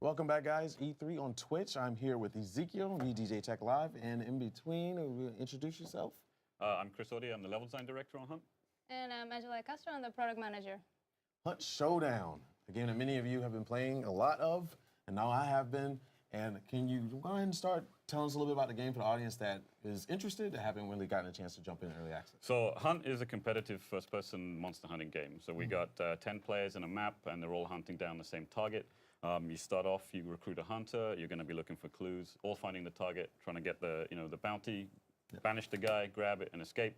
Welcome back, guys. E3 on Twitch. I'm here with Ezekiel, me DJ Tech Live, and in between, introduce yourself. I'm Chris Audi. I'm the level design director on Hunt. And I'm Angela Castro. I'm the product manager. Hunt Showdown, a game that many of you have been playing a lot of, and now I have been. And can you go ahead and start telling us a little bit about the game for the audience that is interested, that haven't really gotten a chance to jump in early access? So Hunt is a competitive first-person monster hunting game. So we got 10 players in a map, and they're all hunting down the same target. You start off, you recruit a hunter. You're going to be looking for clues, all finding the target, trying to get the bounty, banish the guy, grab it, and escape.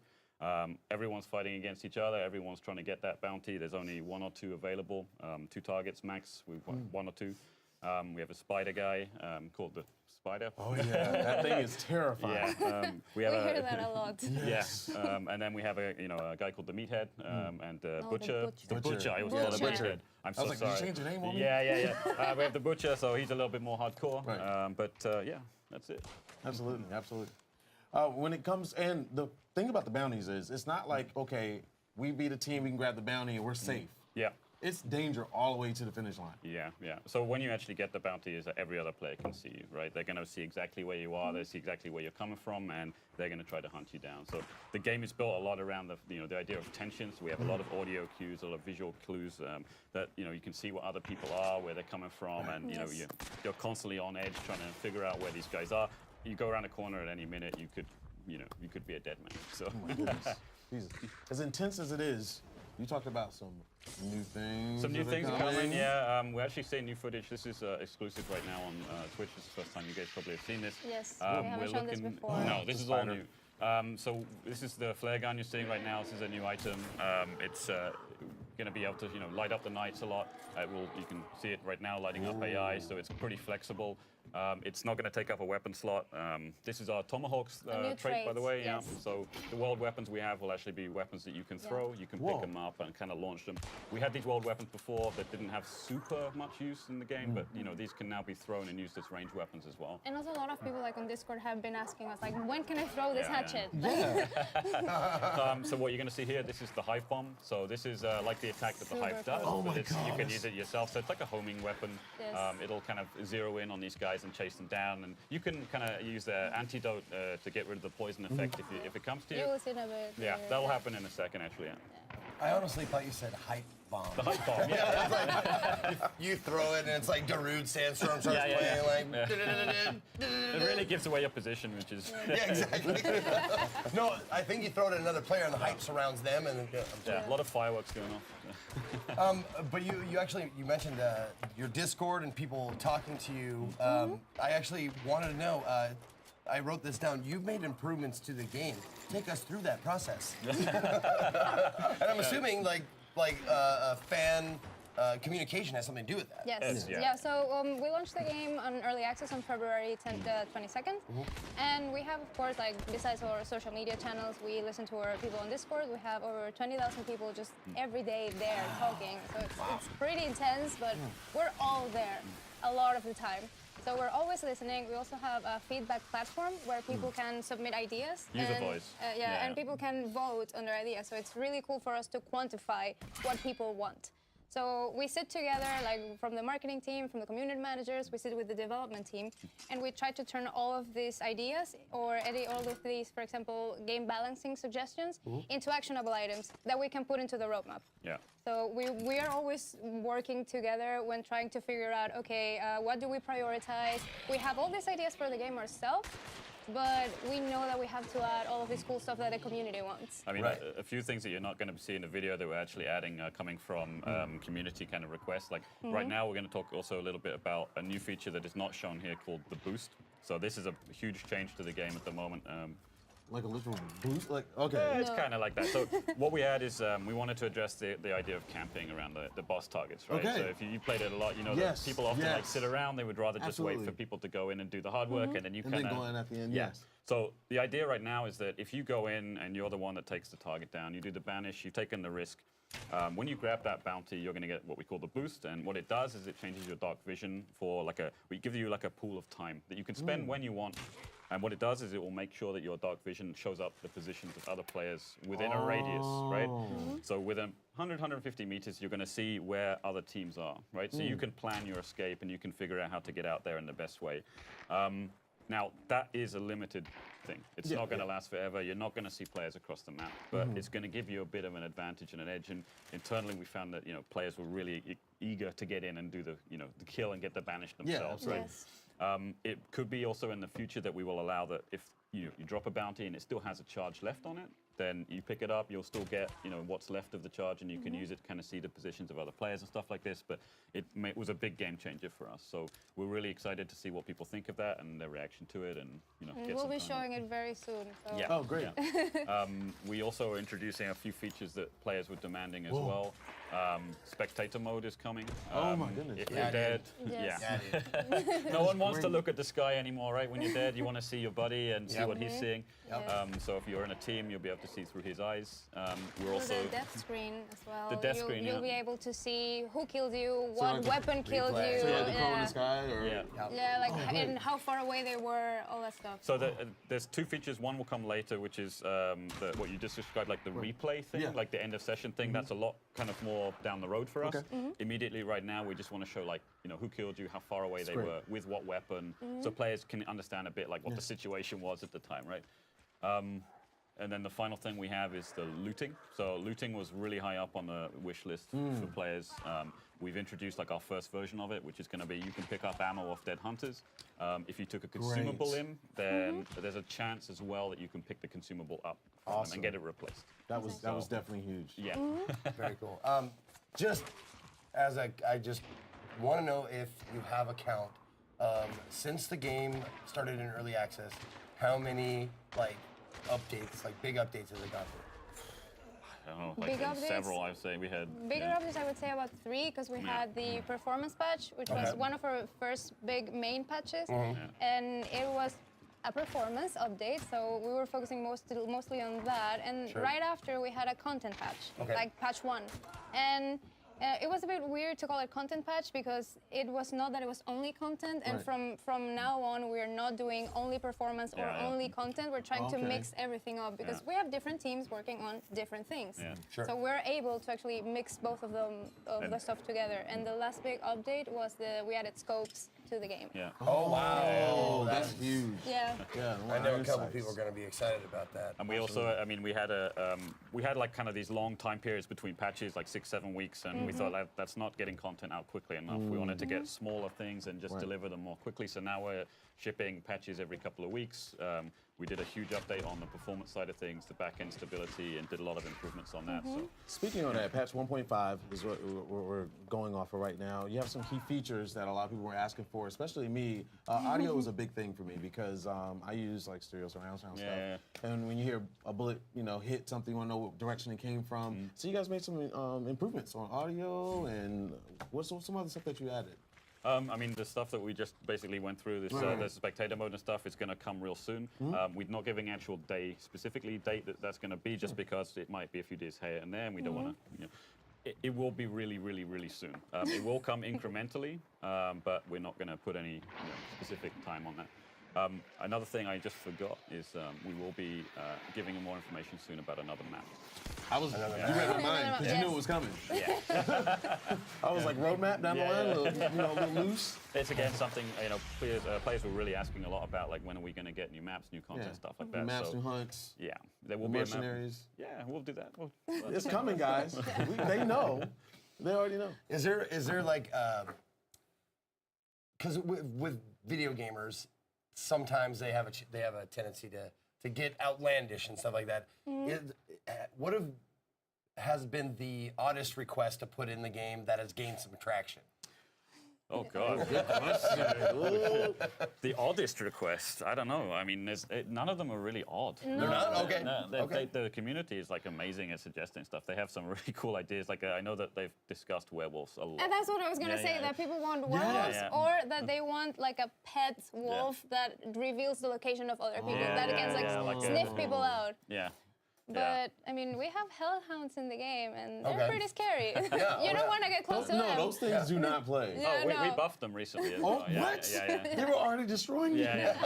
Everyone's fighting against each other. Everyone's trying to get that bounty. There's only one or two available, 2 targets max. We've got 1 or 2. We have a spider guy called the Spider. Oh yeah, that thing is terrifying. Yeah, we hear that a lot. Yes, and then we have a guy called the Meathead and Butcher. The Butcher. I always call him the Butcher. I'm so like, sorry. Did you change your name on me? Yeah. We have the Butcher, so he's a little bit more hardcore. Right. Yeah, that's it. Absolutely, absolutely. When it comes, and the thing about the bounties is, it's not like, okay, we beat a team, we can grab the bounty, and we're safe. Yeah. It's danger all the way to the finish line. Yeah. So when you actually get the bounty, is that every other player can see you, right? They're going to see exactly where you are, they see exactly where you're coming from, and they're going to try to hunt you down. So the game is built a lot around the idea of tension. So we have a lot of audio cues, a lot of visual clues that you can see what other people are, where they're coming from, and you're constantly on edge trying to figure out where these guys are. You go around a corner at any minute, you could be a dead man. So. Oh my goodness. Jesus. As intense as it is, you talked about some new things. Some new things are coming, yeah. We're actually seeing new footage. This is exclusive right now on Twitch. This is the first time you guys probably have seen this. Yes, we haven't shown this before. No, this is all new. So this is the flare gun you're seeing right now. This is a new item. It's going to be able to light up the nights a lot. You can see it right now lighting up AI, so it's pretty flexible. It's not going to take up a weapon slot. This is our Tomahawks trait, by the way. Yes. Yeah. So the world weapons we have will actually be weapons that you can throw. You can pick them up and kind of launch them. We had these world weapons before that didn't have super much use in the game, but these can now be thrown and used as ranged weapons as well. And also a lot of people on Discord have been asking us, when can I throw this hatchet? So what you're going to see here, this is the Hive Bomb. So this is like the attack that the Hive does. Oh my God. You can use it yourself. So it's like a homing weapon. Yes. It'll kind of zero in on these guys and chase them down. And you can kind of use the antidote to get rid of the poison effect if it comes to you. You will see in a bit. Yeah, that'll happen in a second, actually. Yeah. I honestly thought you said hype bomb. The Hive Bomb, yeah. You throw it and it's like Darude Sandstorm starts playing like. It really gives away your position, which is. Yeah, exactly. No, I think you throw it at another player and the hype surrounds them and. Yeah, a lot of fireworks going off. But you mentioned your Discord and people talking to you. I actually wanted to know. I wrote this down. You've made improvements to the game. Take us through that process. And I'm assuming like fan communication has something to do with that. Yes. Yeah. So we launched the game on early access on February 22nd, and we have, of course, besides our social media channels, we listen to our people on Discord. We have over 20,000 people just every day there talking. So it's pretty intense, but we're all there a lot of the time. So we're always listening. We also have a feedback platform where people can submit ideas. User voice. And people can vote on their ideas. So it's really cool for us to quantify what people want. So we sit together, from the marketing team, from the community managers, we sit with the development team, and we try to turn all of these ideas or all of these, for example, game balancing suggestions into actionable items that we can put into the roadmap. Yeah. So we are always working together when trying to figure out, okay, what do we prioritize? We have all these ideas for the game ourselves, but we know that we have to add all of this cool stuff that the community wants. I mean, a few things that you're not going to see in the video that we're actually adding coming from community kind of requests. Right now, we're going to talk also a little bit about a new feature that is not shown here called the Boost. So this is a huge change to the game at the moment. Like a literal boost? Okay. Yeah, it's kind of like that. So what we had is we wanted to address the idea of camping around the boss targets, right? Okay. So if you played it a lot, that people often sit around. They would rather just wait for people to go in and do the hard work, and then you kind of. And then go in at the end. Yes. So the idea right now is that if you go in and you're the one that takes the target down, you do the banish, you've taken the risk. When you grab that bounty, you're going to get what we call the boost, and what it does is it changes your dark vision for we give you a pool of time that you can spend when you want And what it does is it will make sure that your dark vision shows up the positions of other players within a radius, right? So within 100, 150 meters, you're going to see where other teams are, right? So you can plan your escape and you can figure out how to get out there in the best way. Now, that is a limited thing. It's not going to last forever. You're not going to see players across the map, but it's going to give you a bit of an advantage and an edge. And internally, we found that players were really eager to get in and do the the kill and get the banish themselves, right? Yes. It could be also in the future that we will allow that if you drop a bounty and it still has a charge left on it, then you pick it up, you'll still get what's left of the charge, and you can use it to kind of see the positions of other players and stuff like this. But it was a big game changer for us. So we're really excited to see what people think of that and their reaction to it, and get We'll some be time. showing it very soon. So. Yeah. Oh, great. Yeah. We also are introducing a few features that players were demanding as well. Spectator mode is coming. Oh my goodness. If Yeah, you're dead, Yes. no one wants to look at the sky anymore, right? When you're dead, you want to see your buddy and see what he's seeing. So if you're in a team, you'll be able to see through his eyes. We're For also the death screen as well. The death screen, You'll be yeah. able to see who killed you, what like weapon killed replay. you. So you had the crow in the sky, or Yeah, like and how far away they were, all that stuff. So there's two features. One will come later, which is what you just described, like the replay thing, Yeah. like the end of session thing. That's a lot kind of more down the road for us. Immediately right now, we just want to show like who killed you, how far away they great. were, with what weapon, so players can understand a bit like what the situation was at the time, right? And then the final thing we have is the looting. So looting was really high up on the wish list for players. We've introduced like our first version of it, which is going to be you can pick up ammo off dead hunters. If you took a consumable Great. in, then there's a chance as well that you can pick the consumable up from them Awesome. and get it replaced. that was definitely huge. Yeah. Very cool. Just as I just want to know if you have a count since the game started in early access, how many updates, big updates has it got through? I don't know, Big updates? several. I'd say we had. Bigger yeah. updates, I would say about 3, because we had the performance patch, which was one of our first big main patches, and it was a performance update, so we were focusing mostly on that. And right after, we had a content patch, like patch 1, and it was a bit weird to call it content patch because it was not that it was only content, and from now on we're not doing only performance or only content. We're trying to mix everything up because we have different teams working on different things. Yeah. Sure. So we're able to actually mix both of them the stuff together. And the last big update was we added scopes to the game. Yeah. Oh wow! Oh, that's huge. Yeah. Yeah, I know a couple people are going to be excited about that. And we also, I mean, we had like kind of these long time periods between patches, like 6-7 weeks, and we thought that's not getting content out quickly enough. We wanted to get smaller things and just deliver them more quickly. So now we're shipping patches every couple of weeks. We did a huge update on the performance side of things, the back-end stability, and did a lot of improvements on that. So Speaking of that, patch 1.5 is what we're going off of right now. You have some key features that a lot of people were asking for, especially me. Audio is a big thing for me because I use like stereo surround sound stuff. And when you hear a bullet, hit something, you want to know what direction it came from. So you guys made some improvements on audio, and what's some other stuff that you added? I mean, the stuff that we just basically went through, the spectator mode and stuff, is going to come real soon. We're not giving actual specifically date that's going to be, just because it might be a few days here and there, and we don't want to. It will be really, really, really soon. It will come incrementally, but we're not going to put any specific time on that. Another thing I just forgot is we will be giving you more information soon about another map. You read my mind because you knew it was coming. Yeah. I was like, roadmap down the line, a little loose. It's again something players were really asking a lot about, like when are we going to get new maps, new content, stuff like that. New maps, so, new hunts. yeah, there will be a map. Mercenaries. Yeah, we'll do that. It's coming, guys. They know. They already know. Is there like, because with video gamers, sometimes they have a tendency to get outlandish and stuff like that. What has been the oddest request to put in the game that has gained some traction? Oh God. The oddest request, I don't know. I mean, none of them are really odd. No. They're not? Okay. No, Okay. the community is like amazing at suggesting stuff. They have some really cool ideas. Like I know that they've discussed werewolves a lot. And that's what I was gonna say. That people want werewolves, or that they want like a pet wolf that reveals the location of other people. That again, like sniff people out. Yeah. But I mean, we have hellhounds in the game, and Okay. they're pretty scary. Yeah, You oh, don't yeah. want to get close to No, them. those things do not play. Yeah. Oh, we no. buffed them recently as Oh, well. Yeah, what? yeah. They were already destroying you? Yeah,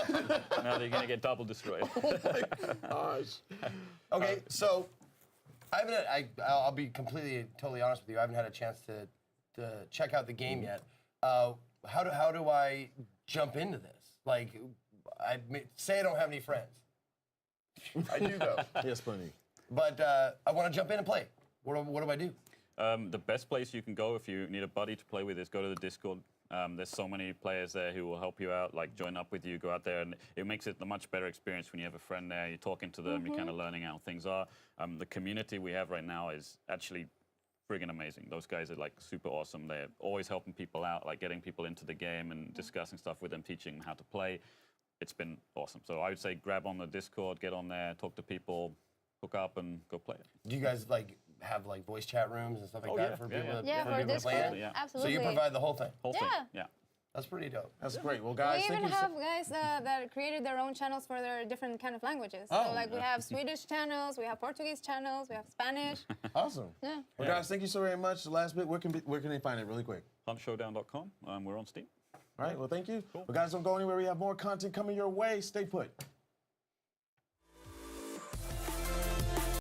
now they're going to get double destroyed. Gosh. Okay, so I'll be totally honest with you. I haven't had a chance to check out the game yet. How do I jump into this? Like, say I don't have any friends. I do though. Yes, plenty. But I want to jump in and play. What do I do? The best place you can go if you need a buddy to play with is go to the Discord. There's so many players there who will help you out, like join up with you, go out there, and it makes it a much better experience when you have a friend there, you're talking to them, you're kind of learning how things are. The community we have right now is actually friggin' amazing. Those guys are like super awesome. They're always helping people out, like getting people into the game and discussing stuff with them, teaching them how to play. It's been awesome. So I would say grab on the Discord, get on there, talk to people, hook up and go play it. Do you guys have voice chat rooms and stuff like Oh, that yeah, for yeah, people? Yeah, for for people to play Discord, in? Yeah. So absolutely. you provide the whole thing. Whole thing, Yeah. yeah. That's pretty dope. That's great. Well, guys, We thank even you. have guys that created their own channels for their different kind of languages. Oh, So like we have Swedish channels, we have Portuguese channels, we have Spanish. Awesome. Yeah. Well, guys, thank you so very much. The last bit, where can they find it really quick? Huntshowdown.com. We're on Steam. All right, well, thank you. Well, guys, don't go anywhere. We have more content coming your way. Stay put.